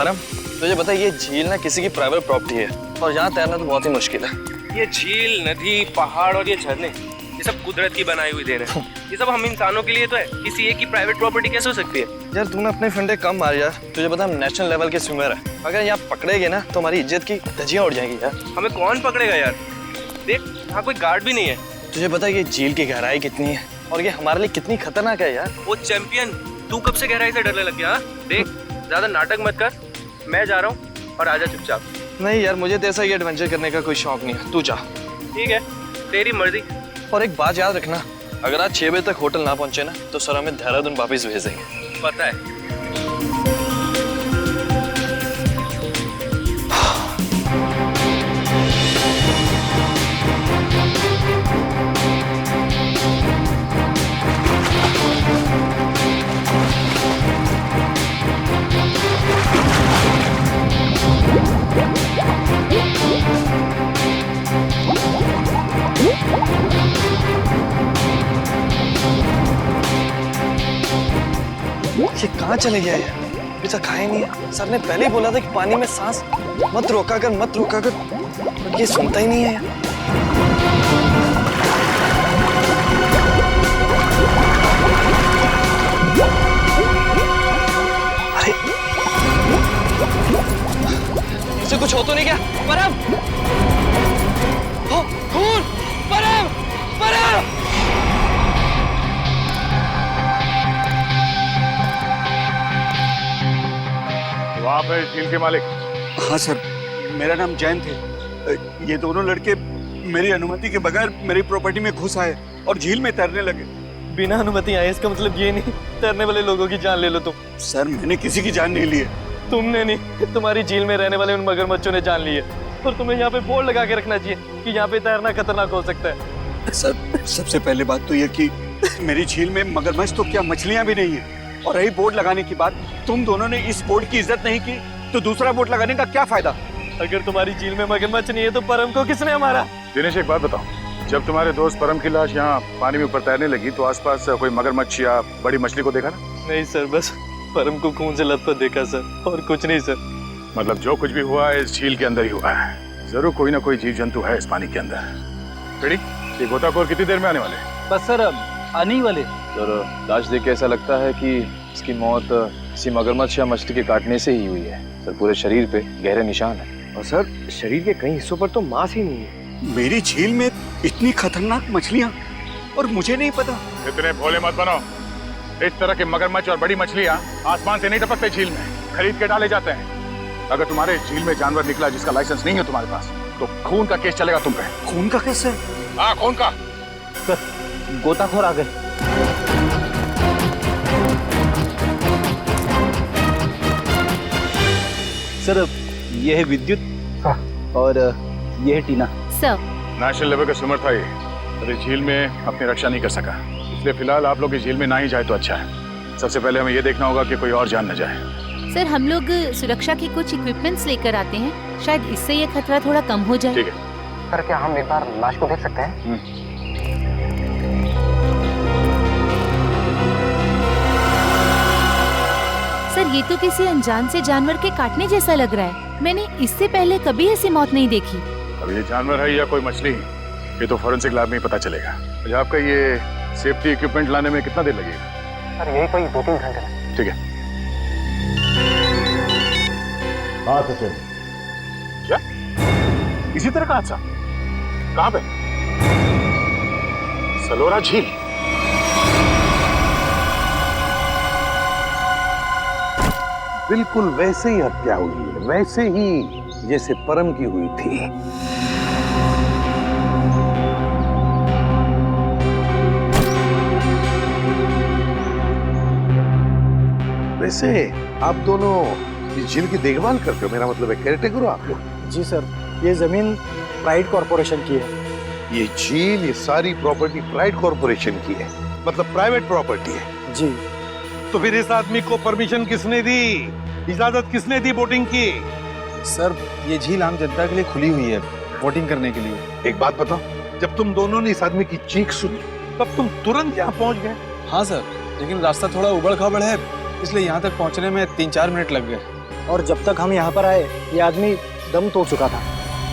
परम, तुझे पता है ये झील ना किसी की प्राइवेट प्रॉपर्टी है और यहाँ तैरना तो बहुत ही मुश्किल है। ये झील, नदी, पहाड़ और ये झरने, ये सब कुदरत की बनाई हुई देन है। ये सब हम इंसानों के लिए तो है, किसी एक की प्राइवेट प्रॉपर्टी कैसे हो सकती है? यार तूने अपने फंडे कम मार यार, तुझे पता हम नेशनल लेवल के स्विमर है। अगर यहाँ पकड़ेगे ना तो हमारी इज्जत की धज्जियां उड़ जाएंगी यार। हमें कौन पकड़ेगा यार? देख, यहाँ कोई गार्ड भी नहीं है। तुझे पता है ये झील की गहराई कितनी है और ये हमारे लिए कितनी खतरनाक है यार। वो चैंपियन, तू कब से गहराई से डरने लग गया? देख, ज्यादा नाटक मत कर, मैं जा रहा हूँ और आजा चुपचाप। नहीं यार, मुझे तेरे साथ ये एडवेंचर करने का कोई शौक नहीं है, तू जा। ठीक है, तेरी मर्जी। और एक बात याद रखना, अगर आज 6 बजे तक होटल ना पहुंचे ना तो सर हमें देहरादून वापस भेज देंगे। पता है। ये कहाँ चले गया है? अभी तक खाया नहीं है। सर ने पहले ही बोला था कि पानी में सांस मत रोका कर, ये सुनता ही नहीं है यार। अरे इसे कुछ हो तो नहीं क्या? परम! हो, खून! परम! आप है झील के मालिक? हाँ सर, मेरा नाम जैन थे। ये दोनों लड़के मेरी अनुमति के बगैर मेरी प्रॉपर्टी में घुस आए और झील में तैरने लगे। बिना अनुमति आए इसका मतलब ये नहीं तैरने वाले लोगों की जान ले लो तुम। सर, मैंने किसी की जान नहीं ली है। तुमने नहीं, तुम्हारी झील में रहने वाले उन मगरमच्छों ने जान ली है। और तुम्हें यहाँ पे बोर्ड लगा के रखना चाहिए कि यहाँ पे तैरना खतरनाक हो सकता है। सर, सबसे पहले बात तो ये कि मेरी झील में मगरमच्छ तो क्या मछलियाँ भी नहीं है। और रही बोर्ड लगाने की बात, तुम दोनों ने इस बोर्ड की इज्जत नहीं की तो दूसरा बोर्ड लगाने का क्या फायदा? अगर तुम्हारी झील में मगरमच्छ नहीं है तो परम को किसने मारा? दिनेश, एक बात बताओ, जब तुम्हारे दोस्त परम की लाश यहाँ पानी में ऊपर तैरने लगी तो आसपास कोई मगरमच्छ या बड़ी मछली को देखा ना? नहीं सर, बस परम को खून से लथपथ देखा सर, और कुछ नहीं सर। मतलब जो कुछ भी हुआ है इस झील के अंदर ही हुआ है। जरूर कोई ना कोई जीव जंतु है इस पानी के अंदर। बेड़ी, ये गोताखोर कितनी देर में आने वाले? बस सर, आने ही वाले। सर, लाश देख के ऐसा लगता है कि इसकी मौत किसी मगरमच्छ या मछली के काटने से ही हुई है। सर, पूरे शरीर पे गहरे निशान है और सर शरीर के कई हिस्सों पर तो मांस ही नहीं है। मेरी झील में इतनी खतरनाक मछलियाँ और मुझे नहीं पता। इतने भोले मत बनो। इस तरह के मगरमच्छ और बड़ी मछलियाँ आसमान से नहीं टपकते झील में, खरीद के डाले जाते हैं। अगर तुम्हारे झील में जानवर निकला जिसका लाइसेंस नहीं है तुम्हारे पास तो खून का केस चलेगा तुम पे। खून का केस है? हाँ, खून का। सर, गोताखोर आ गए। सर, ये है विद्युत और ये है टीना। सर, नेशनल लेवल का स्विमर था ये, पर इस झील में अपनी रक्षा नहीं कर सका, इसलिए फिलहाल आप लोग इस झील में ना ही जाए तो अच्छा है। सबसे पहले हमें ये देखना होगा कि कोई और जान न जाए। सर हम लोग सुरक्षा के कुछ इक्विपमेंट्स लेकर आते हैं, शायद इससे ये खतरा थोड़ा कम हो जाए। ठीक है। सर, क्या हम एक बार लाश को देख सकते हैं? सर, ये तो किसी अनजान से जानवर के काटने जैसा लग रहा है। मैंने इससे पहले कभी ऐसी मौत नहीं देखी। अब ये जानवर है या कोई मछली, ये तो फोरेंसिक लैब में ही पता चलेगा। अच्छा, आपका ये सेफ्टी इक्विपमेंट लाने में कितना देर लगेगा? सर, यही कोई 2-3 घंटे में। ठीक है। हाँ सचिन। क्या इसी तरह का हादसा? कहाँ पे? सलोरा झील। बिल्कुल वैसे ही हत्या हुई है, वैसे ही जैसे परम की हुई थी। वैसे आप दोनों इस झील की देखभाल करते हो, मेरा मतलब है केयरटेकर हो आप लोग? जी सर, ये जमीन प्राइड कॉर्पोरेशन की है। ये झील, ये सारी प्रॉपर्टी प्राइड कॉर्पोरेशन की है, मतलब प्राइवेट प्रॉपर्टी है। जी। तो फिर इस आदमी को परमिशन किसने दी, इजाजत किसने दी बोटिंग की? सर, ये झील आम जनता के लिए खुली हुई है बोटिंग करने के लिए। एक बात बताओ, जब तुम दोनों ने इस आदमी की चीख सुनी तब तुम तुरंत यहाँ पहुंच गए? हाँ सर, लेकिन रास्ता थोड़ा उबड़ खाबड़ है, इसलिए यहाँ तक पहुँचने में 3-4 मिनट लग गए। और जब तक हम यहाँ पर आए ये आदमी दम तोड़ चुका था।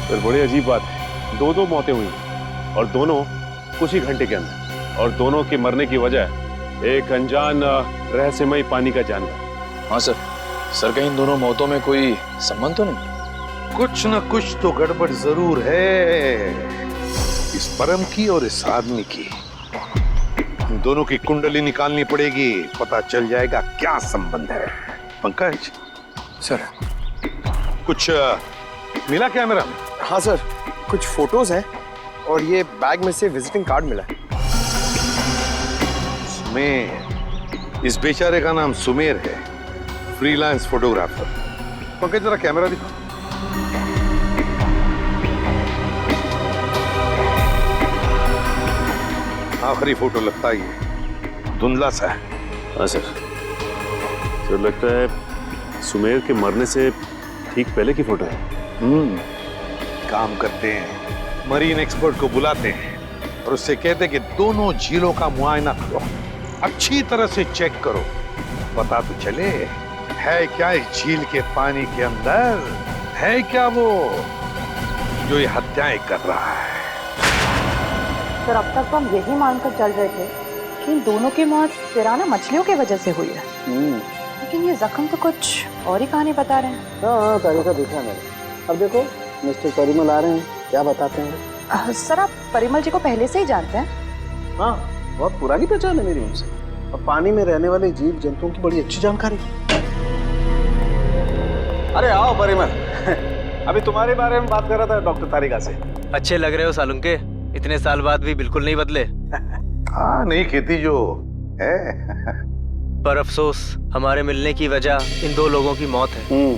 फिर बड़ी अजीब बात है, दो मौतें हुई और दोनों कुछ ही घंटे के अंदर, और दोनों के मरने की वजह एक अनजान रहस्यमयी पानी का जानवर। हाँ सर कहीं इन दोनों मौतों में कोई संबंध तो नहीं? कुछ न कुछ तो गड़बड़ जरूर है, इस परम की और इस आदमी की। इन दोनों की कुंडली निकालनी पड़ेगी, पता चल जाएगा क्या संबंध है। पंकज सर कुछ मिला कैमरा में? हाँ सर, कुछ फोटोज हैं और ये बैग में से विजिटिंग कार्ड मिला है। सुमेर, इस बेचारे का नाम सुमेर है, फ्रीलांस फोटोग्राफर। पंकज जरा कैमरा दिखा। आखिरी फोटो लगता ही है, धुंधला सा है। हाँ सर लगता है सुमेर के मरने से ठीक पहले की फोटो है। काम करते हैं, मरीन एक्सपर्ट को बुलाते हैं और उससे कहते हैं कि दोनों झीलों का मुआयना करो, अच्छी तरह से चेक करो, पता तो चले है क्या इस झील के पानी के अंदर, है क्या वो जो ये हत्याएं कर रहा है। सर अब तक तो हम यही मानकर चल रहे थे कि इन दोनों की मौत पिराना मछलियों की वजह से हुई है, लेकिन ये जख्म तो कुछ और ही कहानी बता रहे हैं। हाँ तरीका देखा मैंने। अब देखो मिस्टर परिमल आ रहे हैं, क्या बताते हैं? सर आप परिमल जी को पहले से ही जानते हैं? हाँ, बहुत पुरानी पहचान है मेरी उनसे, और पानी में रहने वाले जीव जंतुओं की बड़ी अच्छी जानकारी। अरे आओ परिमल, अभी तुम्हारे बारे में बात कर रहा था डॉक्टर तारिका से। अच्छे लग रहे हो सालुंके, इतने साल बाद भी बिल्कुल नहीं बदले। हाँ नहीं खेती जो है। पर अफसोस हमारे मिलने की वजह इन दो लोगों की मौत है।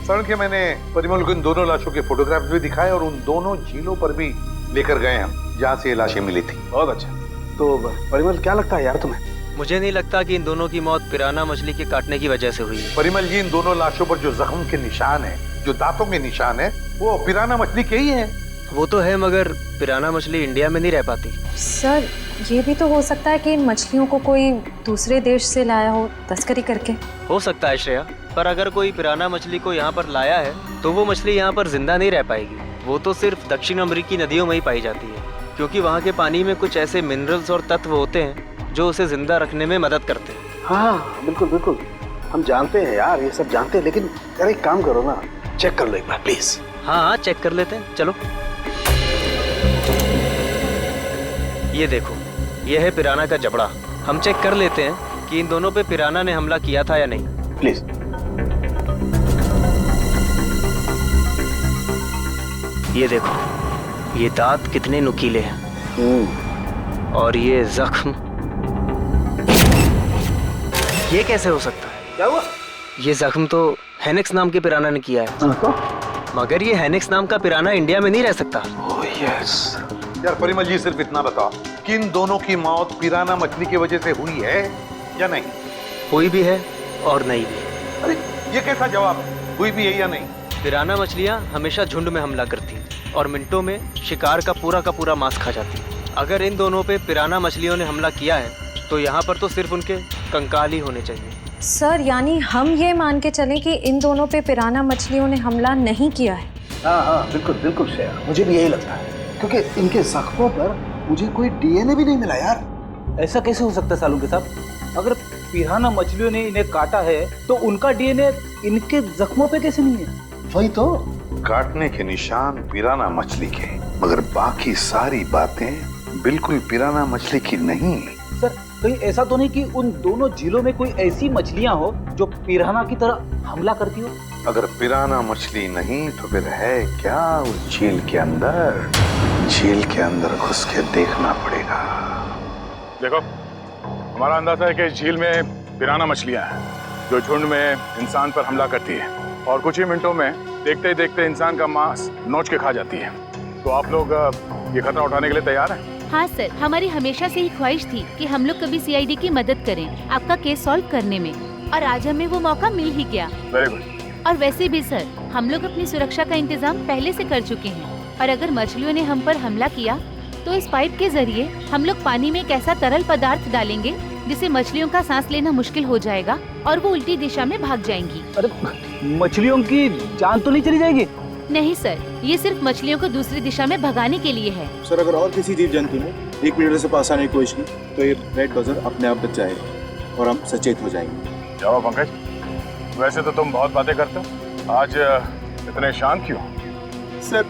सर के मैंने परिमल को इन दोनों लाशों के फोटोग्राफ्स भी दिखाए और उन दोनों झीलों पर भी लेकर गए हम जहाँ से ये लाशें मिली थी। बहुत अच्छा। तो परिमल क्या लगता है यार तुम्हें? मुझे नहीं लगता कि इन दोनों की मौत पिराना मछली के काटने की वजह से हुई है। परिमल जी, इन दोनों लाशों पर जो जख्म के निशान है, जो दांतों के निशान है, वो पिराना मछली के ही है। वो तो है, मगर पिराना मछली इंडिया में नहीं रह पाती। सर ये भी तो हो सकता है कि इन मछलियों को कोई दूसरे देश से लाया हो तस्करी करके। हो सकता है श्रेया, पर अगर कोई पिराना मछली को यहाँ पर लाया है तो वो मछली यहाँ पर जिंदा नहीं रह पाएगी। वो तो सिर्फ दक्षिण अमेरिकी नदियों में ही पाई जाती है, क्योंकि वहाँ के पानी में कुछ ऐसे मिनरल्स और तत्व होते हैं जो उसे जिंदा रखने में मदद करते हैं। हाँ बिल्कुल बिल्कुल, हम जानते हैं यार, ये सब जानते हैं, लेकिन यार एक काम करो ना, चेक कर लो एक बार प्लीज। हाँ चेक कर लेते हैं, चलो। ये देखो, ये है पिराना का जबड़ा। हम चेक कर लेते हैं कि इन दोनों पे पिराना ने हमला किया था या नहीं। प्लीज। ये देखो, ये दांत कितने नुकीले हैं, और ये जख्म, ये कैसे हो सकता है? क्या हुआ? ये जख्म तो हेनेक्स नाम के पिराना ने किया है। मगर ये हेनेक्स नाम का पिराना इंडिया में नहीं रह सकता। Oh yes. यार परिमल जी, सिर्फ इतना बताओ कि इन दोनों की मौत पिराना मछली की वजह से हुई है या नहीं? हुई भी है और नहीं भी। अरे ये कैसा जवाब है, हुई भी है या नहीं? पिराना मछलियाँ हमेशा झुंड में हमला करती हैं और मिनटों में शिकार का पूरा मांस खा जाती हैं। अगर इन दोनों पे पिराना मछलियों ने हमला किया है तो यहाँ पर तो सिर्फ उनके कंकाल ही होने चाहिए। सर यानी हम ये मान के चलें कि इन दोनों पे पिराना मछलियों ने हमला नहीं किया है? हाँ बिल्कुल बिल्कुल श्रेया, मुझे भी यही लगता है, क्योंकि इनके जख्मों पर मुझे कोई डीएनए भी नहीं मिला यार। ऐसा कैसे हो सकता है सालू के साहब? अगर पिराना मछलियों ने इन्हें काटा है तो उनका डीएनए इनके जख्मों पे कैसे नहीं है? वही तो, काटने के निशान पिराना मछली के, मगर बाकी सारी बातें बिल्कुल पिराना मछली की नहीं। सर कहीं ऐसा तो नहीं कि उन दोनों झीलों में कोई ऐसी मछलियां हो जो पिराना की तरह हमला करती हो? अगर पिराना मछली नहीं तो फिर है क्या उस झील के अंदर? झील के अंदर घुस के देखना पड़ेगा। देखो, हमारा अंदाजा है कि इस झील में पिराना मछलियां हैं जो झुंड में इंसान पर हमला करती है और कुछ ही मिनटों में देखते ही देखते इंसान का मांस नोच के खा जाती है। तो आप लोग ये खतरा उठाने के लिए तैयार हैं? हाँ सर, हमारी हमेशा से ही ख्वाहिश थी कि हम लोग कभी सीआईडी की मदद करें आपका केस सॉल्व करने में, और आज हमें वो मौका मिल ही गया। Very good. और वैसे भी सर, हम लोग अपनी सुरक्षा का इंतजाम पहले से कर चुके हैं, और अगर मछलियों ने हम पर हमला किया तो इस पाइप के जरिए हम लोग पानी में एक ऐसा तरल पदार्थ डालेंगे जिससे मछलियों का सांस लेना मुश्किल हो जाएगा और वो उल्टी दिशा में भाग जाएंगी। अरे मछलियों की जान तो नहीं चली जाएगी? नहीं सर, ये सिर्फ मछलियों को दूसरी दिशा में भगाने के लिए है। सर अगर और किसी जीव जंतु ने 1 मीटर से पास आने की कोशिश की तो ये रेड बजर अपने आप बच जाएगा और हम सचेत हो जाएंगे। जाओ पंकज, वैसे तो तुम बहुत बातें करते हो, आज इतने शांत क्यों? सर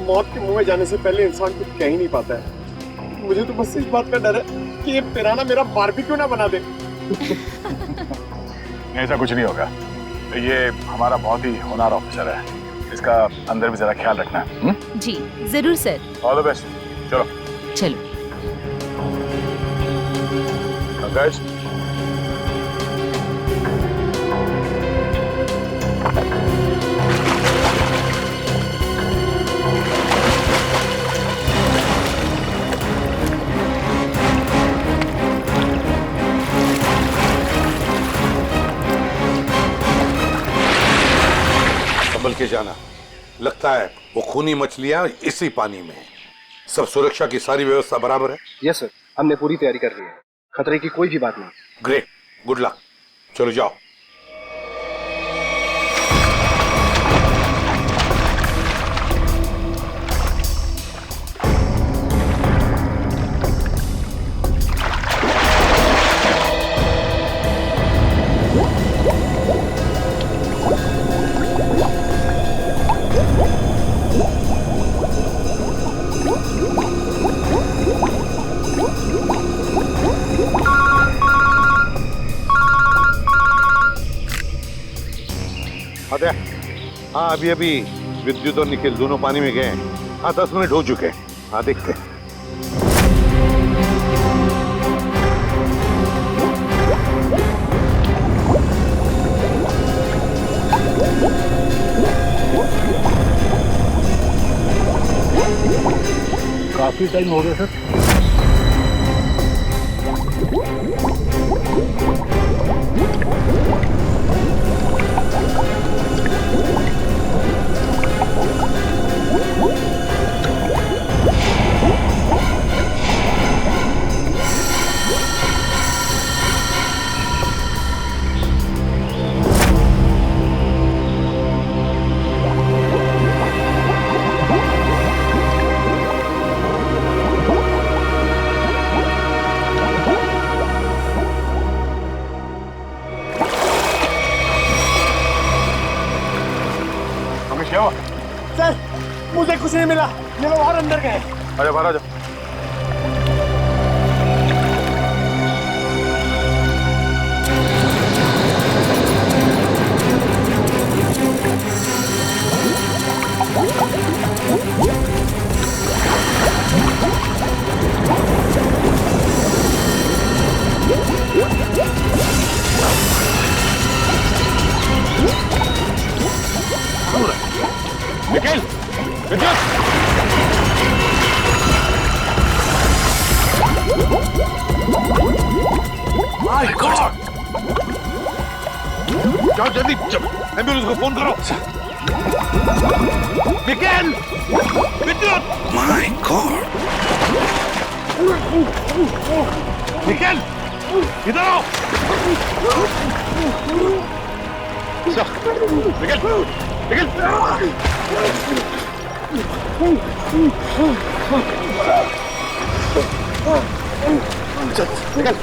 मौत के मुंह में जाने से पहले इंसान कुछ कह ही नहीं पाता है। मुझे तो बस इस बात का डर है कि ये पिराना मेरा बारबेक्यू ना बना दे। ऐसा कुछ नहीं होगा, ये हमारा बहुत ही होनहार ऑफिसर है, इसका अंदर भी जरा ख्याल रखना। जी जरूर सर। All the best. चलो चलो। पंकज, संभल के जाना, लगता है वो खूनी मछलियां इसी पानी में हैं। सब सुरक्षा की सारी व्यवस्था बराबर है? यस सर, हमने पूरी तैयारी कर ली है, खतरे की कोई भी बात नहीं। Great, good luck. चलो जाओ। हाँ, अभी अभी विद्युत और निखिल दोनों पानी में गए हैं। हाँ, 10 मिनट हो चुके हैं। हाँ, देखते हैं। काफी टाइम हो गया सर। सर मुझे कुछ नहीं मिला, ये लोग और अंदर गए। अरे बाहर आ जाओ। निखिल, विद्युत! My God! जाओ जल्दी, एम्बुलेंस को फोन करो। निखिल! विद्युत! My God! निखिल! इधर आओ! निखिल! निखिल! निकल!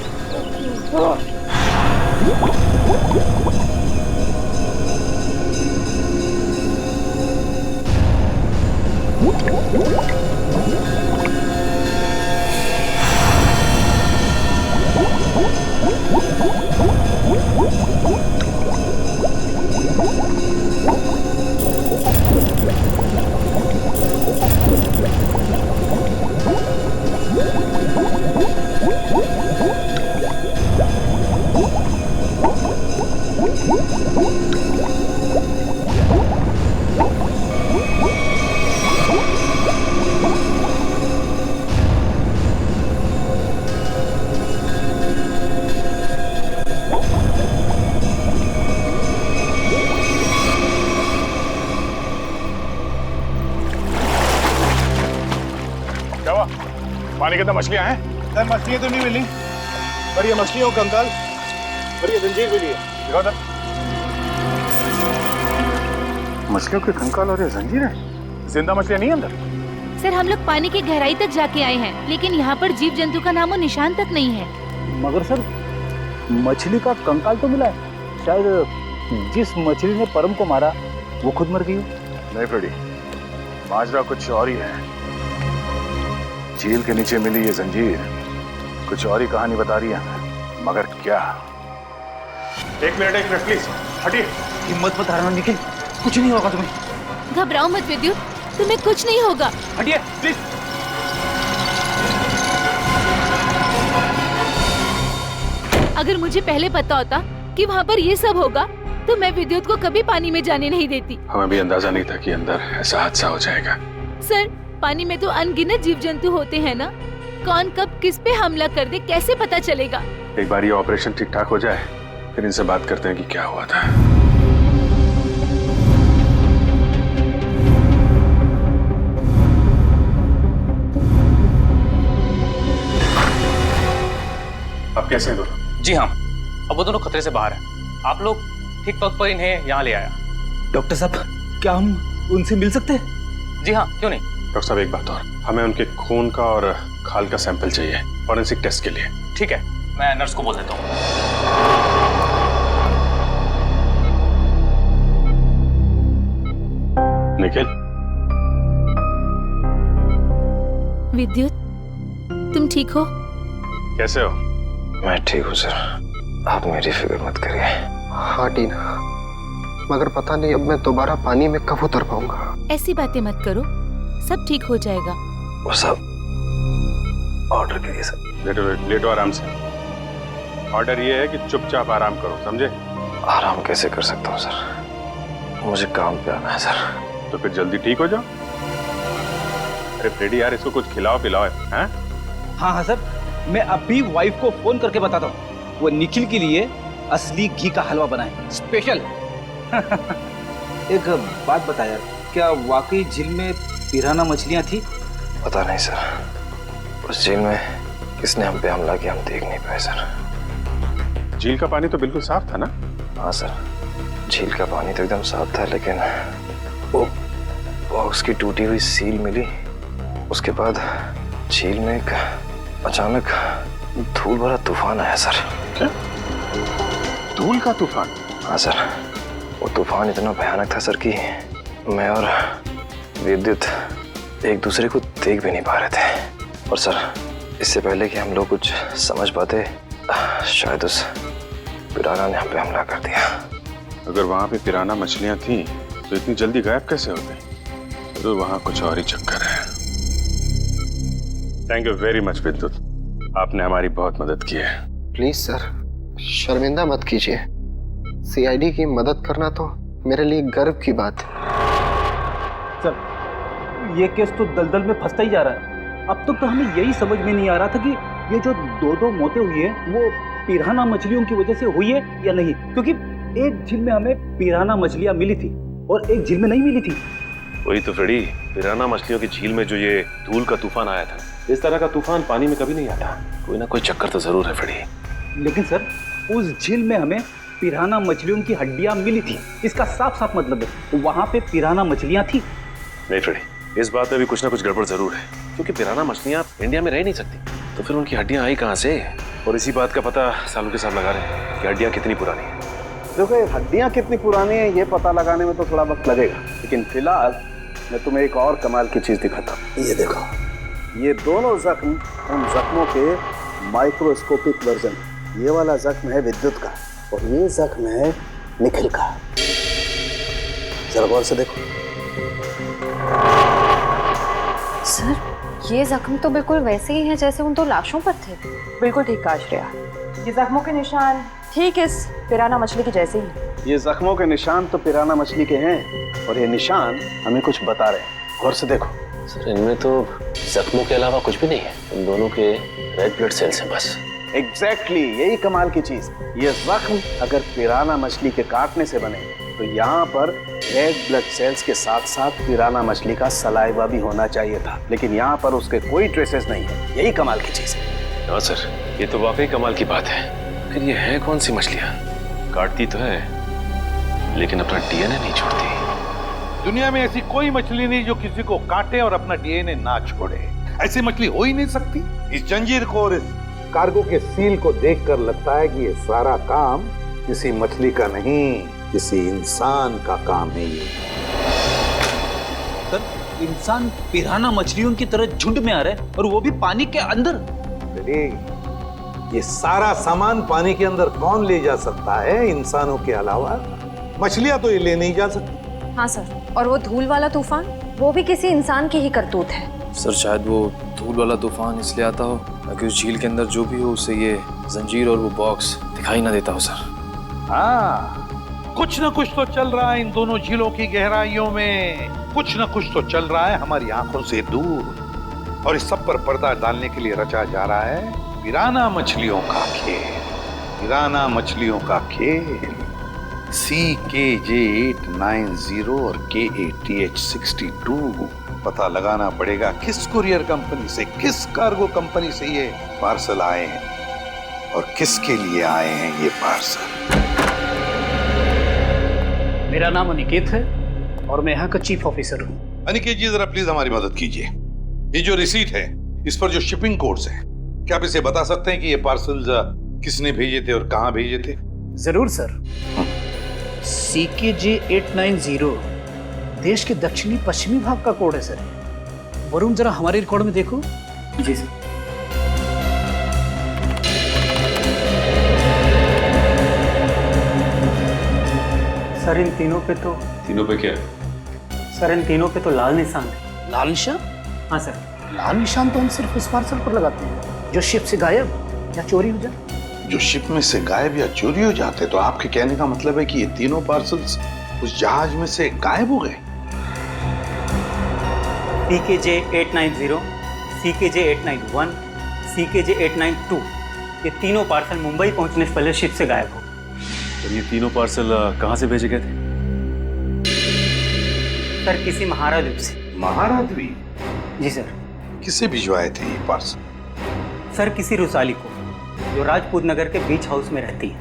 पानी के अंदर मछलियां हैं? सर मछलियां तो नहीं मिली, पर ये मछलियों का कंकाल और ये जंजीर मिली है। दिखाओ सर। मछलियों के कंकाल और ये जंजीरें, जिंदा मछलियां नहीं अंदर? सर हम लोग पानी की गहराई तक जाके आए हैं, लेकिन यहाँ पर जीव जंतु का नामो निशान तक नहीं है। मगर सर मछली का कंकाल तो मिला है। शायद जिस मछली ने परम को मारा वो खुद मर गई हो। नहीं फ्रेडी, माजरा कुछ और ही है। झील के नीचे मिली ये जंजीर कुछ और ही कहानी बता रही है, मगर क्या? एक मिनट प्लीज हटिए। हिम्मत मत हारना निखिल, कुछ नहीं होगा तुम्हें। घबराओ मत विद्युत, तुम्हें कुछ नहीं होगा। हटिए प्लीज। अगर मुझे पहले पता होता कि वहाँ पर ये सब होगा तो मैं विद्युत को कभी पानी में जाने नहीं देती। हमें भी अंदाजा नहीं था कि अंदर ऐसा हादसा हो जाएगा। सर पानी में तो अनगिनत जीव जंतु होते हैं ना, कौन कब किस पे हमला कर दे कैसे पता चलेगा? एक बार ये ऑपरेशन ठीक ठाक हो जाए फिर इनसे बात करते हैं कि क्या हुआ था। आप कैसे हैं दोनों? जी हाँ, अब वो दोनों खतरे से बाहर हैं। आप लोग ठीक वक्त पर इन्हें यहाँ ले आया। डॉक्टर साहब क्या हम उनसे मिल सकते हैं? जी हाँ, क्यों नहीं। डॉक्टर साहब एक बात और, हमें उनके खून का और खाल का सैंपल चाहिए फॉरेंसिक टेस्ट के लिए। ठीक है, मैं नर्स को बोल देता हूँ। निखिल। विद्युत तुम ठीक हो? कैसे हो? मैं ठीक हूँ सर, आप मेरी फिक्र मत करिए। हाँ टीना, मगर पता नहीं अब मैं दोबारा पानी में कब उतर पाऊंगा। ऐसी बातें मत करो, सब ठीक हो जाएगा। वो सब ऑर्डर करिए सर। लेटो आराम से। ऑर्डर ये है कि चुपचाप आराम करो, समझे? आराम कैसे कर सकता हूँ सर, मुझे काम पे आना है सर। तो फिर जल्दी ठीक हो जाओ। अरे फ्रेडी यार, इसको कुछ खिलाओ पिलाओ है? हाँ हाँ सर, मैं अभी वाइफ को फोन करके बताता हूँ, वो निखिल के लिए असली घी का हलवा बनाए स्पेशल। एक बात बता यार, क्या वाकई झील में पिराना मछलियाँ थी? पता नहीं सर, उस झील में किसने हम पे हमला किया हम देख नहीं पाए सर। झील का पानी तो बिल्कुल साफ था ना? हाँ सर, झील का पानी तो एकदम साफ था, लेकिन वो बॉक्स की टूटी हुई सील मिली। उसके बाद झील में एक अचानक धूल भरा तूफान आया सर। क्या? धूल का तूफान? हाँ सर, वो तूफान इतना भयानक था सर कि मैं और विद्युत एक दूसरे को देख भी नहीं पा रहे थे। और सर इससे पहले कि हम लोग कुछ समझ पाते, शायद उस पिराना ने हम पे हमला कर दिया। अगर वहां पे पिराना मछलियां थी तो इतनी जल्दी गायब कैसे हो गई? तो वहां कुछ और ही चक्कर है। थैंक यू वेरी मच विद्युत, आपने हमारी बहुत मदद की है। प्लीज सर, शर्मिंदा मत कीजिए। सीआईडी की मदद करना तो मेरे लिए गर्व की बात है। सर ये केस तो दलदल में फंसता ही जा रहा है। अब तक तो हमें यही समझ में नहीं आ रहा था कि ये जो दो मौतें हुई है वो पिराना मछलियों की वजह से हुई है या नहीं, क्योंकि एक झील में हमें पिराना मछलियां मिली थी और एक झील में नहीं मिली थी। वही तो फ्रेडी, पिराना मछलियों की झील में जो ये धूल का तूफान आया था, इस तरह का तूफान पानी में कभी नहीं आता। कोई ना कोई चक्कर तो जरूर है फ्रेडी। लेकिन सर उस झील में हमें पिराना मछलियों की हड्डियां मिली थी, इसका साफ साफ मतलब है वहां पे पिराना मछलियां थी। नहीं फ्रेडी, इस बात में भी कुछ ना कुछ गड़बड़ जरूर है, क्योंकि पिराना मछलियां इंडिया में रह नहीं सकती, तो फिर उनकी हड्डियां आई कहाँ से? और इसी बात का पता सालों के साथ लगा रहे हैं कि हड्डियां कितनी पुरानी है। देखो हड्डियां कितनी पुरानी है ये पता लगाने में तो थोड़ा वक्त लगेगा, लेकिन फिलहाल मैं तुम्हें एक और कमाल की चीज दिखाता हूँ। ये देखो, ये दोनों जख्म उन जख्मों के माइक्रोस्कोपिक वर्जन। ये वाला जख्म है विद्युत का और ये जख्म है निखिल का। जरा गौर से देखो। सर ये जख्म तो बिल्कुल वैसे ही हैं जैसे उन दो लाशों पर थे। बिल्कुल ठीक कहा श्रेया, ये जख्मों के निशान ठीक इस पिराना मछली के जैसे ही। ये जख्मों के निशान तो पिराना मछली के हैं और ये निशान हमें कुछ बता रहे हैं। गौर से देखो। सर इनमें तो जख्मों के अलावा कुछ भी नहीं है, इन दोनों के रेड ब्लड सेल्स हैं बस। एग्जैक्टली, यही कमाल की चीज। ये जख्म अगर पिराना मछली के काटने से बने तो यहाँ पर रेड ब्लड सेल्स के साथ साथ पिराना मछली का सलाइवा भी होना चाहिए था, लेकिन यहाँ पर उसके कोई ट्रेसेस नहीं है। यही कमाल की चीज है। हाँ सर, ये तो वाकई कमाल की बात है। फिर ये है कौन सी मछलियाँ? काटती तो है लेकिन अपना डीएनए नहीं छोड़ती। दुनिया में ऐसी कोई मछली नहीं जो किसी को काटे और अपना डीएनए ना छोड़े। ऐसी मछली हो ही नहीं सकती। इस जंजीर को और इस कार्गो के सील को देखकर लगता है कि ये सारा काम किसी मछली का नहीं, किसी इंसान का काम है। ये सर, इंसान पिराना मछलियों की तरह झुंड में आ रहा है और वो भी पानी के अंदर। ये सारा सामान पानी के अंदर कौन ले जा सकता है इंसानों के अलावा? मछलियां तो ये ले नहीं जा सकती। हाँ सर, और वो धूल वाला तूफान, वो भी किसी इंसान की ही करतूत है। सर शायद वो धूल वाला तूफान इसलिए आता हो ताकि उस झील के अंदर जो भी हो उसे ये जंजीर और वो बॉक्स दिखाई ना देता हो। सर हाँ, कुछ ना कुछ तो चल रहा है इन दोनों झीलों की गहराइयों में। कुछ ना कुछ तो चल रहा है हमारी आंखों से दूर, और इस सब पर पर्दा डालने के लिए रचा जा रहा है पिराना मछलियों का खेल। पिराना मछलियों का खेल। CKJ890 और KATH62। पता लगाना पड़ेगा किस कुरियर कंपनी से, किस कार्गो कंपनी से ये पार्सल आए हैं और किसके लिए आए हैं ये पार्सल। मेरा नाम अनिकेत है और मैं यहाँ का चीफ ऑफिसर हूँ। अनिकेत जी, जरा प्लीज हमारी मदद कीजिए। ये जो रिसीट है, इस पर जो शिपिंग कोड्स हैं, क्या आप इसे बता सकते हैं कि ये पार्सल किसने भेजे थे और कहाँ भेजे थे? जरूर सर। CKJ890 देश के दक्षिणी पश्चिमी भाग का कोड है सर। वरुण, जरा हमारे रिकॉर्ड में देखो। जी सर। सर इन तीनों पे तो क्या? सर इन तीनों पे तो लाल निशान है। लाल निशान? हाँ सर। लाल निशान तो हम सिर्फ उस पार्सल पर लगाते हैं जो शिप से गायब या चोरी हो जाए। जो शिप में से गायब या चोरी हो जाते, तो आपके कहने का मतलब है कि ये तीनों पार्सल्स उस जहाज में से गायब हो गए? CKJ890, CKJ891, CKJ892 ये तीनों पार्सल मुंबई पहुंचने से पहले शिप से गायब हो। और ये तीनों पार्सल कहाँ से भेजे गए थे? सर किसी महारा द्वीप से। महारा द्वीप? जी सर। किसे भिजवाए थे ये पार्सल? सर किसी रुसाली को, जो राजपूत नगर के बीच हाउस में रहती है।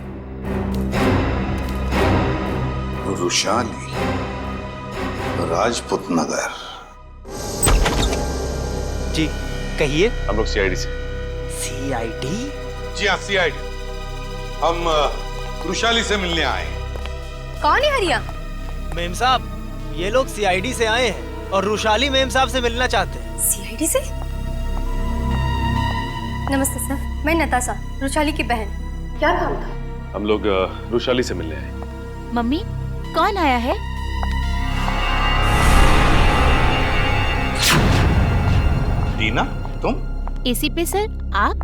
रुशाली, राजपूत नगर। जी कहिए। हम लोग CID से। CID? जी हाँ, CID। हम रुशाली से मिलने आए हैं। कौन है हरिया? मेम साहब, ये लोग CID से आए हैं और रुशाली मेम साहब से मिलना चाहते हैं। CID से? नमस्ते सर, मैं नताशा, रुशाली की बहन। क्या काम था? हम लोग रुशाली से मिलने आए। मम्मी, कौन आया है? टीना, तुम? ACP सर, आप?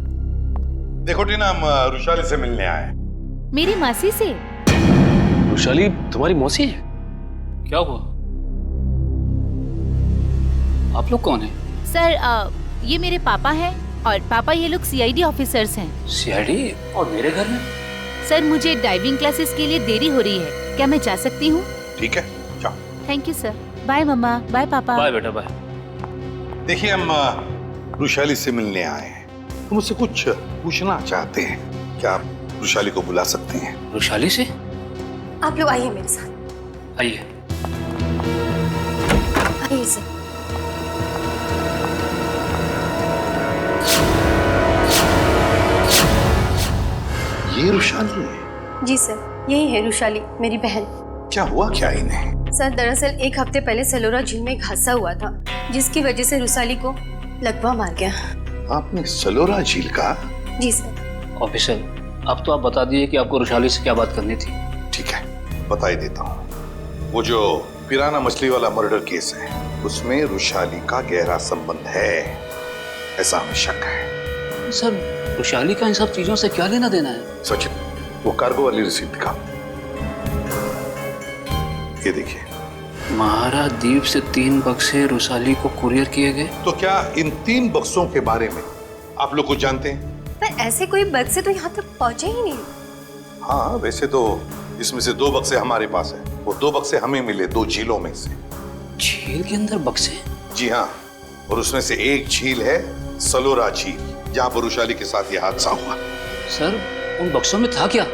देखो टीना, हम रुशाली से मिलने आए हैं। मेरी मासी से। रुशाली तुम्हारी मौसी है? क्या हुआ? आप लोग कौन हैं? सर ये मेरे पापा हैं और पापा ये लोग CID ऑफिसर्स हैं। CID? और मेरे घर में? सर मुझे डाइविंग क्लासेस के लिए देरी हो रही है, क्या मैं जा सकती हूँ? ठीक है, जाओ। Thank you sir. Bye mumma, bye papa. Bye बेटा, बाय। देखिए, हम रुशाली से मिलने आए हैं, तो मुझसे कुछ पूछना चाहते हैं। क्या आप रुशाली को बुला सकते हैं? रुशाली से? आप लोग आइए मेरे साथ। आइए। आइए सर। ये रुशाली है? जी सर, यही है रुशाली, मेरी बहन। क्या हुआ क्या इन्हें? सर दरअसल 1 हफ्ते पहले सलोरा झील में एक हादसा हुआ था, जिसकी वजह से रुशाली को लकवा मार गया। आपने सलोरा झील का? जी सर। ऑफिसर, अब तो आप बता दीजिए कि आपको रुशाली से क्या बात करनी थी। ठीक है, बता ही देता हूँ। वो जो पिराना मछली वाला मर्डर केस है, उसमें रुशाली का गहरा संबंध है, ऐसा हमें शक है। सर रुशाली का इन सब चीजों से क्या लेना देना है? सचिन, वो कार्गो वाली रसीद दिखा। ये देखिए। महारा द्वीप से 3 बक्से रुशाली को कुरियर किए गए। तो क्या इन 3 बक्सों के बारे में आप लोग कुछ जानते हैं? पर ऐसे कोई बक्से तो यहाँ तक पहुँचे ही नहीं। हाँ, वैसे तो इसमें से 2 बक्से हमारे पास है। वो 2 बक्से हमें मिले 2 झीलों में से। झील के अंदर बक्से? जी हाँ, और उसमें से एक झील है सलोरा झील, जहाँ पर रुशाली के साथ ये हादसा हुआ। सर उन बक्सों में था क्या?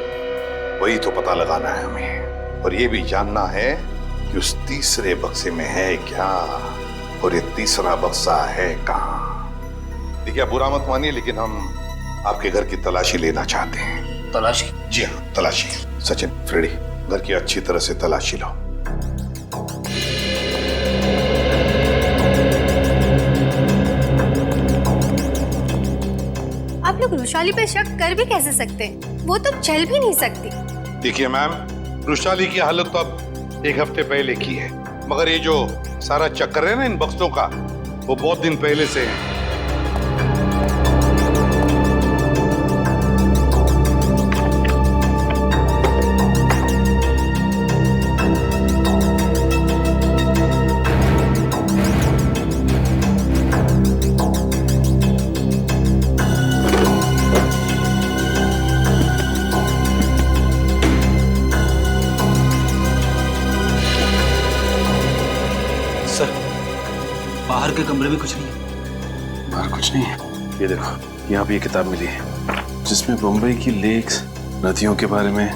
वही तो पता लगाना है हमें, और ये भी जानना है कि उस तीसरे बक्से में है क्या और ये तीसरा बक्सा है कहाँ। देखिए आप बुरा मत मानिए, लेकिन हम आपके घर की तलाशी लेना चाहते हैं। तलाशी? जी हाँ, तलाशी। सचिन, फ्रेडी, घर की अच्छी तरह से तलाशी लो। आप लोग रुशाली पे शक कर भी कैसे सकते हैं? वो तो चल भी नहीं सकती। देखिए मैम, रुशाली की हालत तो अब एक हफ्ते पहले की है, मगर ये जो सारा चक्कर है ना इन बक्सों का, वो बहुत दिन पहले से है। बाहर के कमरे में कुछ नहीं है। बाहर कुछ नहीं है। ये देखो, यहाँ पे ये किताब मिली है जिसमें मुंबई की लेक्स, नदियों के बारे में,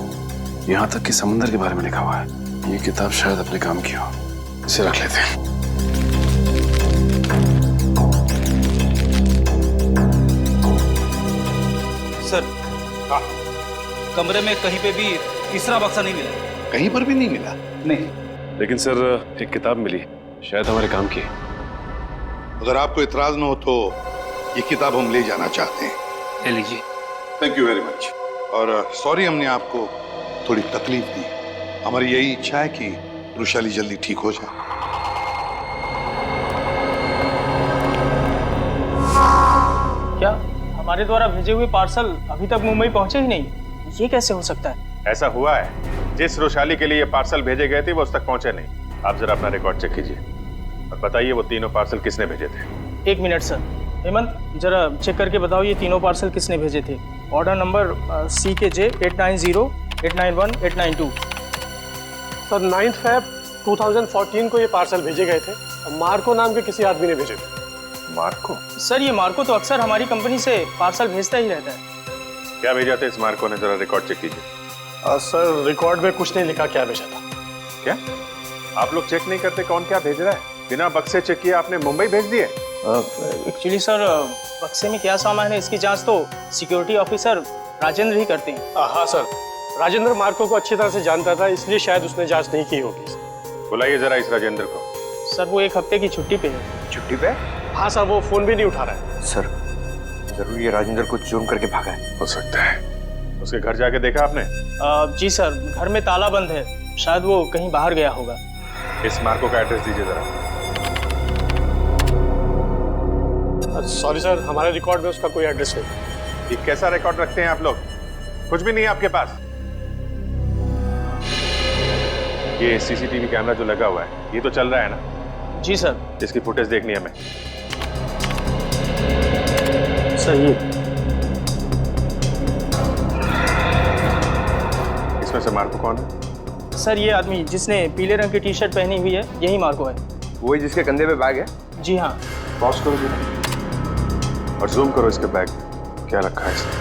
यहाँ तक कि समुद्र के बारे में लिखा हुआ है। ये किताब शायद अपने काम की हो, इसे रख लेते हैं। सर, कमरे में कहीं पे भी तीसरा बक्सा नहीं मिला। कहीं पर भी नहीं मिला? नहीं। लेकिन सर एक किताब मिली, शायद हमारे काम की है। अगर आपको इतराज न हो तो ये किताब हम ले जाना चाहते हैं। ले लीजिए। Thank you very much. और सॉरी हमने आपको थोड़ी तकलीफ दी। हमारी यही इच्छा है कि रुशाली जल्दी ठीक हो जाए। क्या हमारे द्वारा भेजे हुए पार्सल अभी तक मुंबई पहुंचे ही नहीं? ये कैसे हो सकता है? ऐसा हुआ है, जिस रुशाली के लिए ये पार्सल भेजे गए थे वो उस तक पहुंचे नहीं। आप जरा अपना रिकॉर्ड चेक कीजिए और बताइए वो तीनों पार्सल किसने भेजे थे। एक मिनट सर। हेमंत, जरा चेक करके बताओ ये तीनों पार्सल किसने भेजे थे। Order number CKJ 890, 891, 892। Sir 9 Feb 2014 को ये पार्सल भेजे गए थे और मार्को नाम के किसी आदमी ने भेजे थे। मार्को? सर ये मार्को तो अक्सर हमारी कंपनी से पार्सल भेजता ही रहता है। क्या भेजा था इस मार्को ने? जरा रिकॉर्ड चेक कीजिए। सर रिकॉर्ड में कुछ नहीं लिखा क्या भेजा था। क्या आप लोग चेक नहीं करते कौन क्या भेज रहा है? बिना बक्से चेक किए आपने मुंबई भेज दिए? एक्चुअली सर, बक्से में क्या सामान है इसकी जांच तो सिक्योरिटी ऑफिसर राजेंद्र ही करते हैं। हाँ सर, राजेंद्र मार्को को अच्छी तरह से जानता था, इसलिए शायद उसने जांच नहीं की होगी। बुलाइए जरा इस राजेंद्र को। सर वो एक हफ्ते की छुट्टी पे है। छुट्टी पे? हाँ सर, वो फोन भी नहीं उठा रहा है। सर जरूर ये राजेंद्र को चूम करके भागा है। हो सकता है। उसके घर जाके देखा आपने? जी सर, घर में ताला बंद है, शायद वो कहीं बाहर गया होगा। इस मार्को का एड्रेस दीजिए जरा। सॉरी सर, हमारे रिकॉर्ड में उसका कोई एड्रेस नहीं। ये कैसा रिकॉर्ड रखते हैं आप लोग? कुछ भी नहीं है आपके पास? ये CCTV कैमरा जो लगा हुआ है ये तो चल रहा है ना? जी सर। इसकी फुटेज देखनी है हमें। सर ये इसमें से मार्को कौन है? सर ये आदमी जिसने पीले रंग की टी-शर्ट पहनी हुई है, यही मार्को है। वही जिसके कंधे पे बैग है? जी हाँ। पॉज करो जी और जूम करो इसके बैग। क्या रखा है इसमें?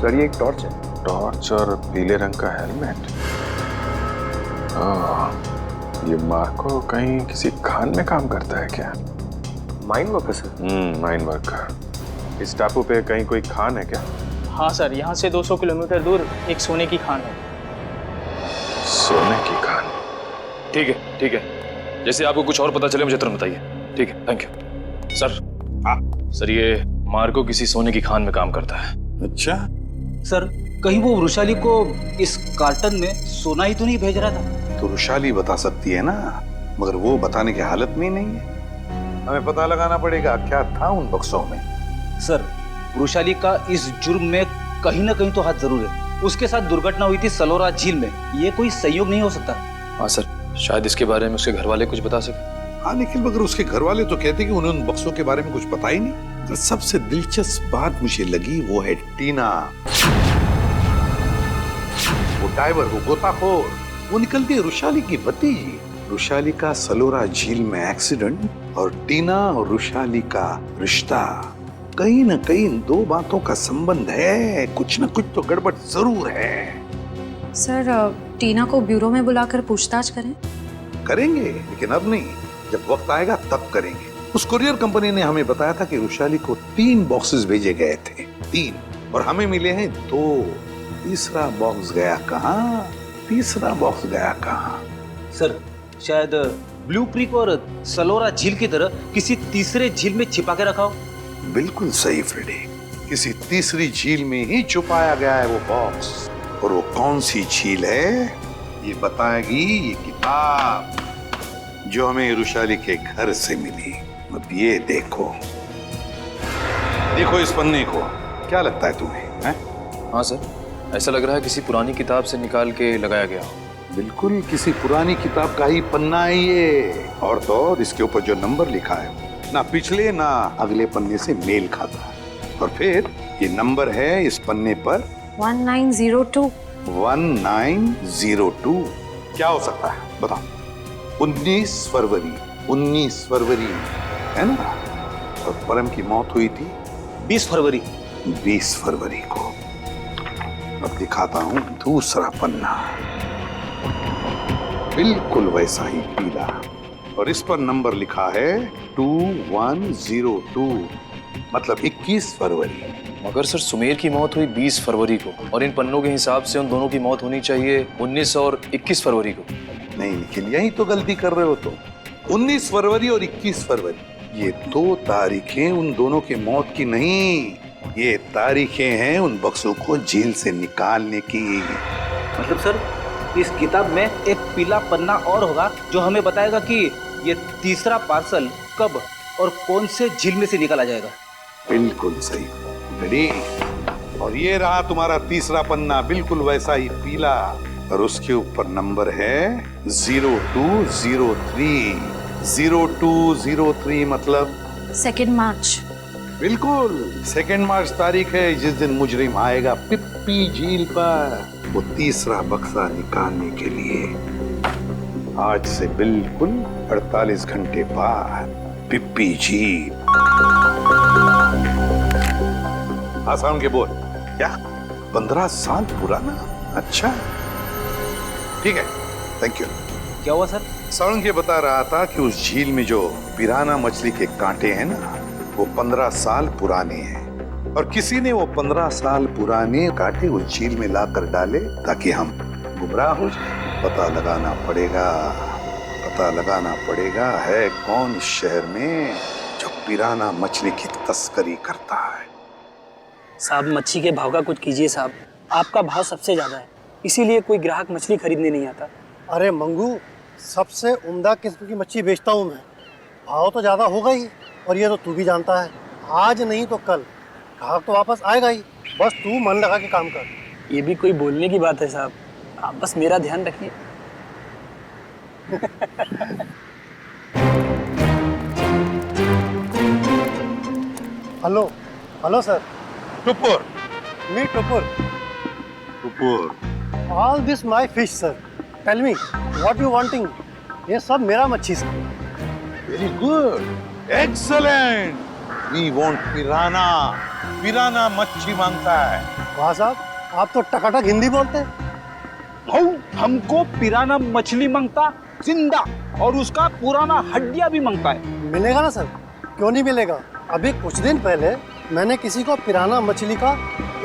सर ये एक टॉर्च है। टॉर्च और पीले रंग का हेलमेट। ये मार्को कहीं किसी खान में काम करता है क्या? Mine worker sir? Mine worker. इस टापू पे कहीं कोई खान है क्या? हाँ सर, यहाँ से 200 किलोमीटर दूर एक सोने की खान है। सोने की खान? ठीक है, ठीक है। जैसे आपको कुछ और पता चले मुझे तुरंत बताइए। ठीक है, थैंक यू। सर, सर ये मार्को किसी सोने की खान में काम करता है। अच्छा सर, कहीं वो रुशाली को इस कार्टन में सोना ही तो नहीं भेज रहा था? तो रुशाली बता सकती है ना, मगर वो बताने की हालत में ही नहीं है। हमें पता लगाना पड़ेगा क्या था उन बक्सों में। सर, रुशाली का इस जुर्म में कहीं ना कहीं तो हाथ जरूर है। उसके साथ दुर्घटना हुई थी सलोरा झील में, ये कोई संयोग नहीं हो सकता। हाँ सर, शायद इसके बारे में उसके घर वाले कुछ बता सके। हाँ, लेकिन मगर उसके घर वाले तो कहते कि उन्हें उन बक्सों के बारे में कुछ पता ही नहीं। तो सबसे दिलचस्प बात मुझे लगी वो है टीना, वो डाइवर, वो गोताखोर, वो निकलती है रुशाली की भतीजी। रुशाली का सलोरा झील में एक्सीडेंट और टीना और रुशाली का रिश्ता, कहीं ना कहीं इन दो बातों का संबंध है। कुछ ना कुछ तो गड़बड़ जरूर है। सर, टीना को ब्यूरो में बुलाकर पूछताछ करें? करेंगे, लेकिन अब नहीं, जब वक्त आएगा तब करेंगे। उस कुरियर कंपनी ने हमें बताया था कि रुशाली को 3 बॉक्सेस भेजे गए थे, 3, और हमें मिले हैं 2। तीसरा बॉक्स गया कहाँ? तीसरा बॉक्स गया कहाँ? सर, शायद ब्लू क्रीक और सलोरा झील की तरह किसी तीसरे झील में छिपा के रखा हो। बिल्कुल सही फ्रेडी, किसी तीसरी झील में ही छुपाया गया है वो बॉक्स। और वो कौन सी झील है ये बताएगी ये किताब जो हमें रुशाली के घर से मिली। अब ये देखो, देखो इस पन्ने को, क्या लगता है तुम्हें? है? हाँ सर, ऐसा लग रहा है किसी पुरानी किताब से निकाल के लगाया गया। बिल्कुल किसी पुरानी किताब का ही पन्ना है ये। और तो और इसके ऊपर जो नंबर लिखा है ना पिछले ना अगले पन्ने से मेल खाता है। और फिर ये नंबर है इस पन्ने पर 1902। 1902 क्या हो सकता है बताओ? 19 फरवरी, 19 फरवरी है ना? और परम की मौत हुई थी 20 फरवरी। 20 फरवरी को। अब दिखाता हूं दूसरा पन्ना, बिल्कुल वैसा ही पीला, और इस पर नंबर लिखा है 2102, मतलब 21 फरवरी। मगर सर सुमेर की मौत हुई 20 फरवरी को, और इन पन्नों के हिसाब से उन दोनों की मौत होनी चाहिए 19 और 21 फरवरी को। नहीं निखिल, यही तो गलती कर रहे हो तुम। 19 फरवरी और 21 फरवरी ये 2 तारीखें उन दोनों की मौत की नहीं, ये तारीखें हैं उन बक्सों को जेल से निकालने की। मतलब सर, इस किताब में एक पीला पन्ना और होगा जो हमें बताएगा कि ये तीसरा पार्सल कब और कौन से झील में से निकाला जाएगा। बिल्कुल सही रेडी। और ये रहा तुम्हारा तीसरा पन्ना, बिल्कुल वैसा ही पीला, और उसके ऊपर नंबर है 0203। 0203 मतलब 2 मार्च। बिल्कुल 2 मार्च तारीख है जिस दिन मुजरिम आएगा पिप्पी झील पर वो तीसरा बक्सा निकालने के लिए। आज से बिल्कुल 48 घंटे बाद पिप्पी झील। आसान के बोल क्या? 15 साल पुराना? अच्छा ठीक है, थैंक यू। क्या हुआ सर? साउंड के बता रहा था कि उस झील में जो पिराना मछली के कांटे हैं ना, वो 15 साल पुराने हैं, और किसी ने वो 15 साल पुराने कांटे उस झील में लाकर डाले ताकि हम गुमराह हो जाए। पता लगाना पड़ेगा है कौन इस शहर में जो पिराना मछली की तस्करी करता है। साहब मच्छी के भाव का कुछ कीजिए साहब, आपका भाव सबसे ज्यादा है, इसीलिए कोई ग्राहक मछली खरीदने नहीं आता। अरे मंगू, सबसे उम्दा किस्म की मच्छी बेचता हूँ मैं, भाव तो ज़्यादा होगा ही, और ये तो तू भी जानता है, आज नहीं तो कल ग्राहक तो वापस आएगा ही, बस तू मन लगा के काम कर। ये भी कोई बोलने की बात है साहब, आप बस मेरा ध्यान रखिए। Hello sir. Tupur. Me Tupur. All this my fish sir, tell me what you wanting. ये सब मेरा मच्छी सर। Very good, excellent. We want piranha. Piranha मच्छी मांगता है। वाह साहब, आप तो टकाटक हिंदी बोलते हैं। हमको पिराना मछली मांगता जिंदा, और उसका पुराना हड्डियां भी मांगता है। मिलेगा ना सर, क्यों नहीं मिलेगा। अभी कुछ दिन पहले मैंने किसी को पिराना मछली का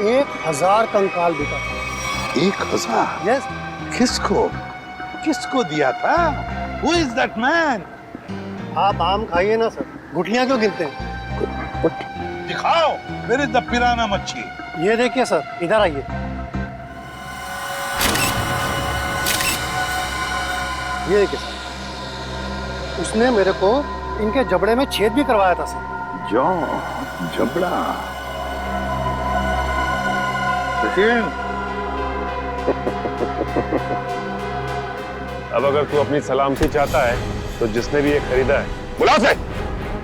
1000 कंकाल बिका था। 1000? यस। किसको दिया था? Who is that man? आप आम खाइए ना सर, गुठलियां क्यों गिनते हैं? दिखाओ, where is the पिराना मच्छी? ये देखिए सर, इधर आइए। ये देखिए सर, उसने मेरे को इनके जबड़े में छेद भी करवाया था सर। जबड़ा। अब अगर तू अपनी सलामती चाहता है तो जिसने भी ये खरीदा है बुला से।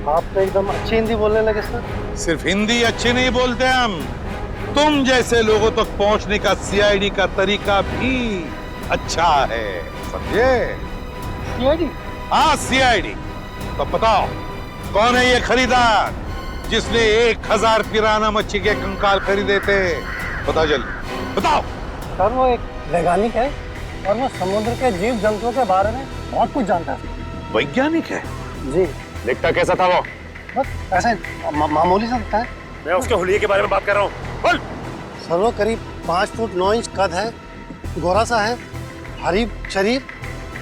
आप तो एकदम अच्छी हिंदी बोलने लगे सर। सिर्फ हिंदी अच्छी नहीं बोलते हम, तुम जैसे लोगों तक पहुंचने का सीआईडी का तरीका भी अच्छा है, समझे? सीआईडी? हाँ सीआईडी। तो बताओ कौन है ये खरीदार जिसने 1000 पिराना मच्छी के कंकाल खरीदे थे? बताओ जल्दी बताओ। सर वो एक वैज्ञानिक है, और वो समुद्र के जीव जंतुओं के बारे में बहुत कुछ जानता है। वैज्ञानिक है जी। दिखता कैसा था वो? बस ऐसे मामूली सा दिखता है। मैं उसके हुलिये के बारे में बात कर रहा हूँ। बोल। सर वो करीब 5 फुट 9 इंच कद है, गोरा सा है, भारी शरीर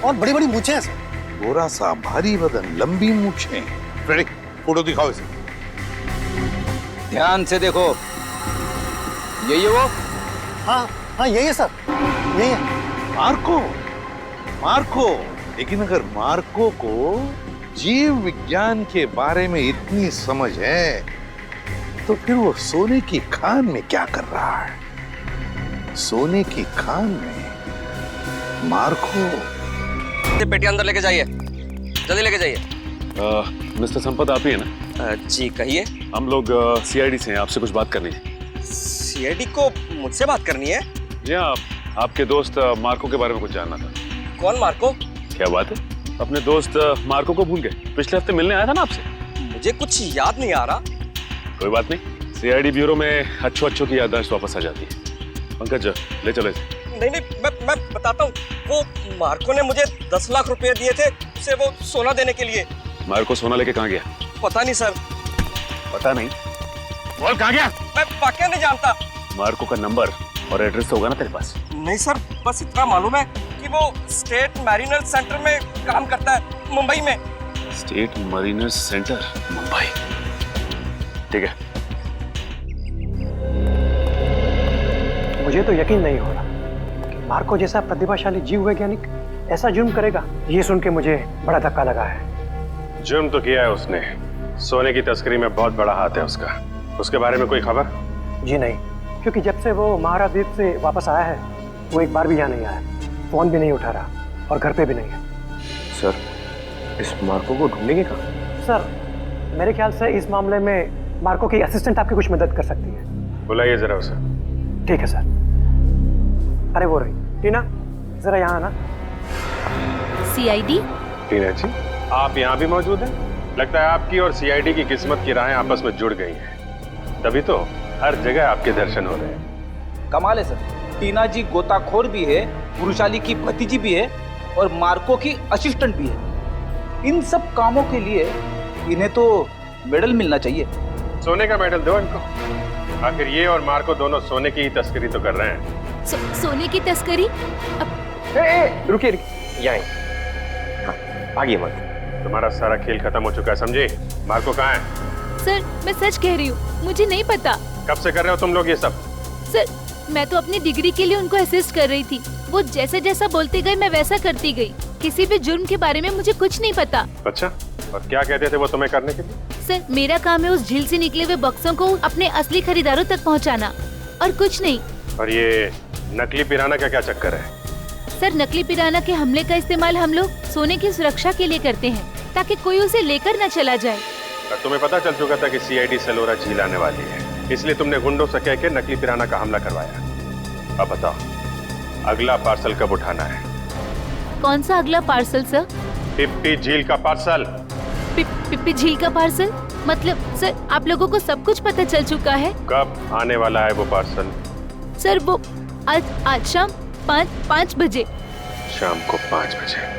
और बड़ी बड़ी मूछें हैं सर। गोरा सा, भारी बदन, लंबी मूछें। फ्रेडी, फोटो दिखाओ इसे। ध्यान से देखो, यही है वो? हाँ हाँ यही है सर, यही है। Marco, Marco. लेकिन अगर मार्को को जीव विज्ञान के बारे में इतनी समझ है तो फिर वो सोने की खान में क्या कर रहा है? सोने की खान में मार्को। पेटी अंदर लेके जाइए, जल्दी लेके जाइए। मिस्टर संपत आप ही है ना? जी कहिए। हम लोग सीआईडी से हैं, आपसे कुछ बात करनी है। सीआईडी को मुझसे बात करनी है? जी हाँ, आपके दोस्त मार्को के बारे में कुछ जानना था। कौन मार्को? क्या बात है, अपने दोस्त मार्को को भूल गए? पिछले हफ्ते मिलने आया था ना आपसे। मुझे कुछ याद नहीं आ रहा। कोई बात नहीं, सीआईडी ब्यूरो में अच्छों की याददाश्त वापस आ जाती है। पंकज ले चलो इसे। नहीं मैं बताता हूँ। वो मार्को ने मुझे 10 लाख रुपए दिए थे उसे वो सोना देने के लिए। मार्को सोना लेके कहाँ गया? पता नहीं सर। पता नहीं? बोल कहाँ गया? मैं वाकई नहीं जानता। मार्को का नंबर और एड्रेस तो होगा ना तेरे पास? नहीं सर, बस इतना मालूम है कि वो स्टेट मैरिनर सेंटर में काम करता है, मुंबई में। State Mariner centre, Mumbai. ठीक है। मुझे तो यकीन नहीं हो रहा कि मार्को जैसा प्रतिभाशाली जीव वैज्ञानिक ऐसा जुर्म करेगा। ये सुन के मुझे बड़ा धक्का लगा है। जुर्म तो किया है उसने, सोने की तस्करी में बहुत बड़ा हाथ है उसका। उसके बारे में कोई खबर? जी नहीं, क्योंकि जब से वो महाराद्वीप से वापस आया है वो एक बार भी यहाँ नहीं आया, फोन भी नहीं उठा रहा और घर पे भी नहीं है। सर, इस मार्को को ढूंढेंगे कहाँ? सर, मेरे ख्याल से इस मामले में मार्को की असिस्टेंट आपकी कुछ मदद कर सकती है। बुलाइए जरा उसे। ठीक है सर। अरे वो रही टीना, जरा यहाँ आना। सीआईडी? टीना जी, आप यहाँ भी मौजूद हैं? लगता है आपकी और सीआईडी की किस्मत की राहें आपस में जुड़ गई हैं। तभी तो हर जगह आपके दर्शन हो रहे हैं। कमाल है सर, टीना जी गोताखोर भी है, पुरुषाली की भतीजी भी है और मार्को की असिस्टेंट भी है। इन सब कामों के लिए इन्हें तो मेडल मिलना चाहिए। सोने का मेडल दो इनको। आखिर ये और मार्को दोनों सोने की तस्करी तो कर रहे हैं। सोने की तस्करी? रुकिए यहीं। हाँ, आगे मत। तुम्हारा सारा खेल खत्म हो चुका है, समझे? मार्को कहाँ है? सर, मैं सच कह रही हूँ, मुझे नहीं पता। कब से कर रहे हो तुम लोग ये सब? सर, मैं तो अपनी डिग्री के लिए उनको असिस्ट कर रही थी। वो जैसा जैसा बोलते गए मैं वैसा करती गई। किसी भी जुर्म के बारे में मुझे कुछ नहीं पता। अच्छा, और क्या कहते थे वो तुम्हें करने के लिए? सर, मेरा काम है उस झील से निकले हुए बक्सों को अपने असली खरीदारों तक पहुंचाना, और कुछ नहीं। और ये नकली पिराना का क्या चक्कर है? सर, नकली पिराना के हमले का इस्तेमाल हम लोग सोने की सुरक्षा के लिए करते हैं, ताकि कोई उसे लेकर न चला जाए। और तुम्हें पता चल चुका था कि सीआईडी सेलोरा झील आने वाली है, इसलिए तुमने गुंडों से कह के नकली पिराना का हमला करवाया। अब बताओ, अगला पार्सल कब उठाना है? कौन सा अगला पार्सल सर? पिप्पी झील का पार्सल। पिप्पी झील का पार्सल? मतलब सर, आप लोगों को सब कुछ पता चल चुका है? कब आने वाला है वो पार्सल? सर, वो आज शाम 5 बजे। शाम को 5 बजे।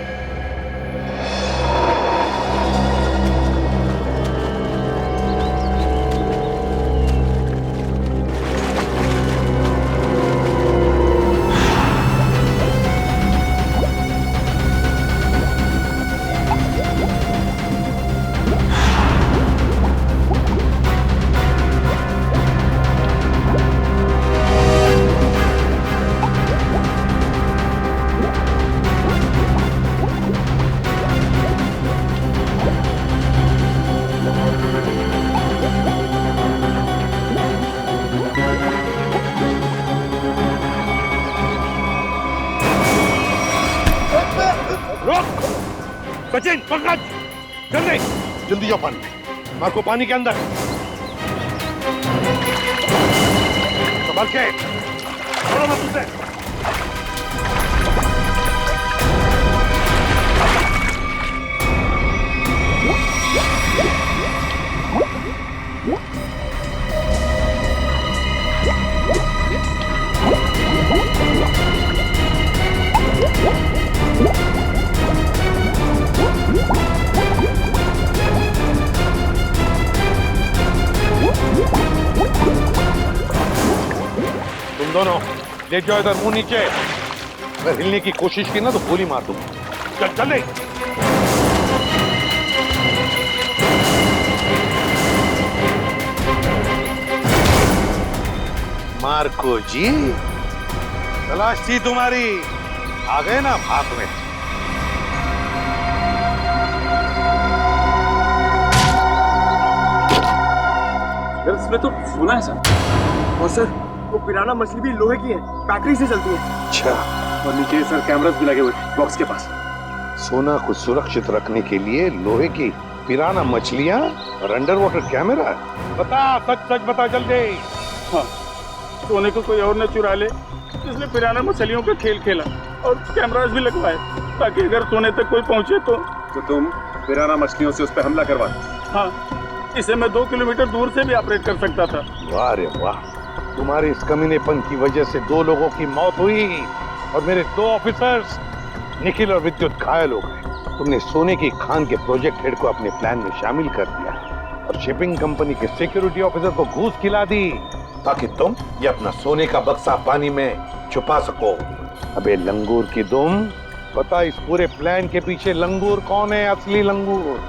सचिन, पंकज, जल्दी जल्दी जाओ पानी में। मार्को पानी के अंदर। संभल के, छोड़ो मत उसे। दोनों ले जाओ इधर, मुंह नीचे। अगर हिलने की कोशिश की ना तो गोली मार दूंगा। चल चल ले। मार्को जी, तलाश थी तुम्हारी, आ गए ना भाग में। इसमें तो सोना है सर। और सर वो पिराना मछली भी लोहे की है, बैटरी से चलती है। अच्छा। और नीचे सर कैमरास भी लगे हुए बॉक्स के पास। सोना को सुरक्षित रखने के लिए लोहे की पिराना मछलियां और अंडर वाटर कैमरा। बता, सच सच बता जल्दी। हाँ, सोने को कोई और न चुरा ले, इसलिए पिराना मछलियों का खेल खेला और कैमरास भी लगवाए ताकि अगर सोने तक कोई पहुंचे तो तुम पिराना मछलियों से उस पर हमला करवा। हाँ, इसे मैं 2 किलोमीटर दूर से भी ऑपरेट कर सकता था। वाह रे वाह, तुम्हारे इस कमीनेपन की वजह से 2 लोगों की मौत हुई और मेरे 2 ऑफिसर्स निखिल और विद्युत घायल हो गए। तुमने सोने की खान के प्रोजेक्ट हेड को अपने प्लान में शामिल कर दिया और शिपिंग कंपनी के सिक्योरिटी ऑफिसर को घूस खिला दी ताकि तुम ये अपना सोने का बक्सा पानी में छुपा सको। अबे लंगूर की दुम, पता इस पूरे प्लान के पीछे लंगूर कौन है? असली लंगूर,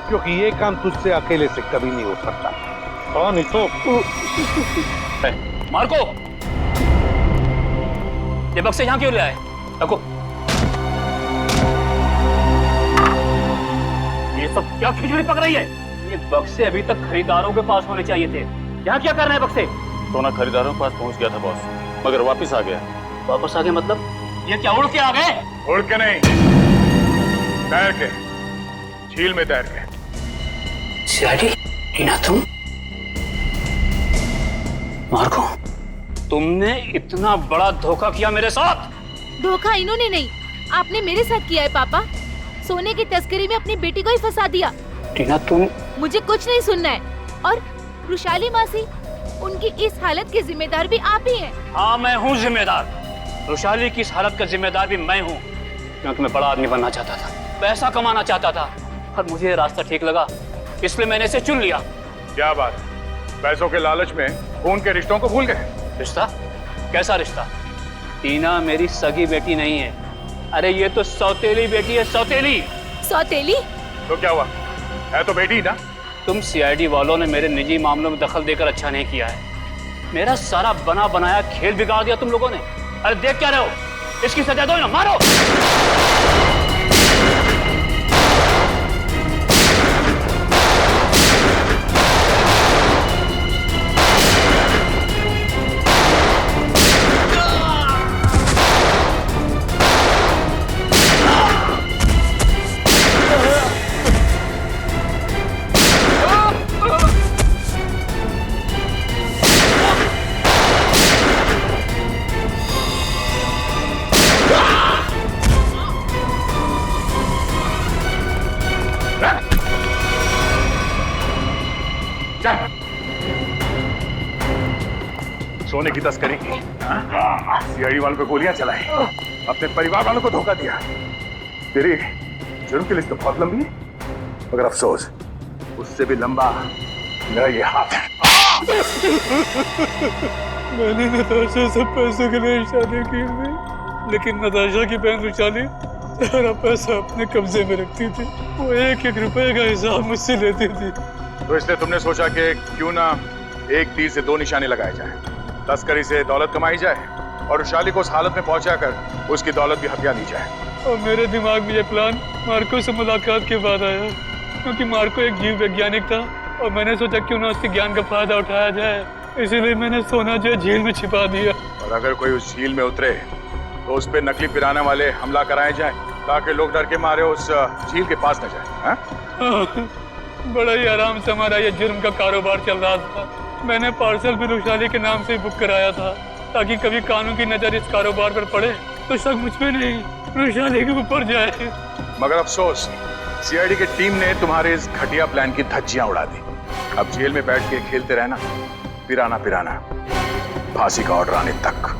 क्योंकि ये काम तुझसे अकेले से कभी नहीं हो सकता। कौन? तो मार्को, ये बक्से यहाँ क्यों ले आए? रखो। ये सब क्या खिचड़ी पक रही है? ये बक्से अभी तक खरीदारों के पास होने चाहिए थे। यहाँ क्या कर रहे हैं बक्से? सोना खरीदारों के पास पहुंच गया था बॉस, मगर वापस आ गया। वापस आ गए मतलब? ये क्या उड़ के आ गए? उड़ के नहीं, तैर के, झील में तैर के। सीआईडी, टीना तुम? मार्को, तुमने इतना बड़ा धोखा किया मेरे साथ। धोखा इन्होंने नहीं, आपने मेरे साथ किया है पापा। सोने की तस्करी में अपनी बेटी को ही फंसा दिया। टीना तुम? मुझे कुछ नहीं सुनना है। और रुशाली मासी, उनकी इस हालत के जिम्मेदार भी आप ही हैं। हाँ, मैं हूँ जिम्मेदार। रुशाली की इस हालत का जिम्मेदार भी मैं हूँ, क्योंकि मैं बड़ा आदमी बनना चाहता था, पैसा कमाना चाहता था, और मुझे ये रास्ता ठीक लगा, इसलिए मैंने इसे चुन लिया। क्या बात, पैसों के लालच में खून के रिश्तों को भूल गए? रिश्ता? कैसा रिश्ता? टीना मेरी सगी बेटी नहीं है। अरे ये तो सौतेली बेटी है, सौतेली। सौतेली? तो क्या हुआ, है तो बेटी ना। तुम सीआईडी वालों ने मेरे निजी मामलों में दखल देकर अच्छा नहीं किया है। मेरा सारा बना बनाया खेल बिगाड़ दिया तुम लोगों ने। अरे देख क्या रहे हो, इसकी सजा दो ना, मारो। सोने की तस्करी की, सीआईडी वालों पे गोलियां चलाई, अपने परिवार वालों को धोखा दिया। तेरी जुर्म की लिस्ट तो बहुत लंबी है, मगर अफसोस उससे भी लंबा मेरा ये हाथ है। मैंने नताशा से पैसों के लिए शादी की थी, लेकिन नताशा की बहन रुशाली सारा पैसा अपने कब्जे में रखती थी। वो 1-1 रुपए का हिसाब मुझसे लेती थी। तो इसलिए तुमने सोचा कि क्यों ना एक तीर से 2 निशाने लगाए जाए। तस्करी से दौलत कमाई जाए और रुशाली को उस हालत में पहुंचाकर उसकी दौलत भी हथिया दी जाए। और मेरे दिमाग में ये प्लान मार्को से मुलाकात के बाद आया, क्योंकि मार्को एक जीव वैज्ञानिक था और मैंने सोचा क्यों ना उसके ज्ञान का फायदा उठाया जाए। इसीलिए मैंने सोना जो झील में छिपा दिया। और अगर कोई उस झील में उतरे तो उस पर नकली पिराने वाले हमला कराए जाए, ताकि लोग डर के मारे उस झील के पास न जाए। बड़ा ही आराम से हमारा ये जुर्म का कारोबार चल रहा था। मैंने पार्सल भी रुशाली के नाम से बुक कराया था, ताकि कभी कानून की नजर इस कारोबार पर पड़े तो शक मुझ पे नहीं, रुशाली के ऊपर जाए। मगर अफसोस, सीआईडी की टीम ने तुम्हारे इस घटिया प्लान की धज्जियां उड़ा दी। अब जेल में बैठ के खेलते रहना, पिराना पिराना, फांसी का ऑर्डर आने तक।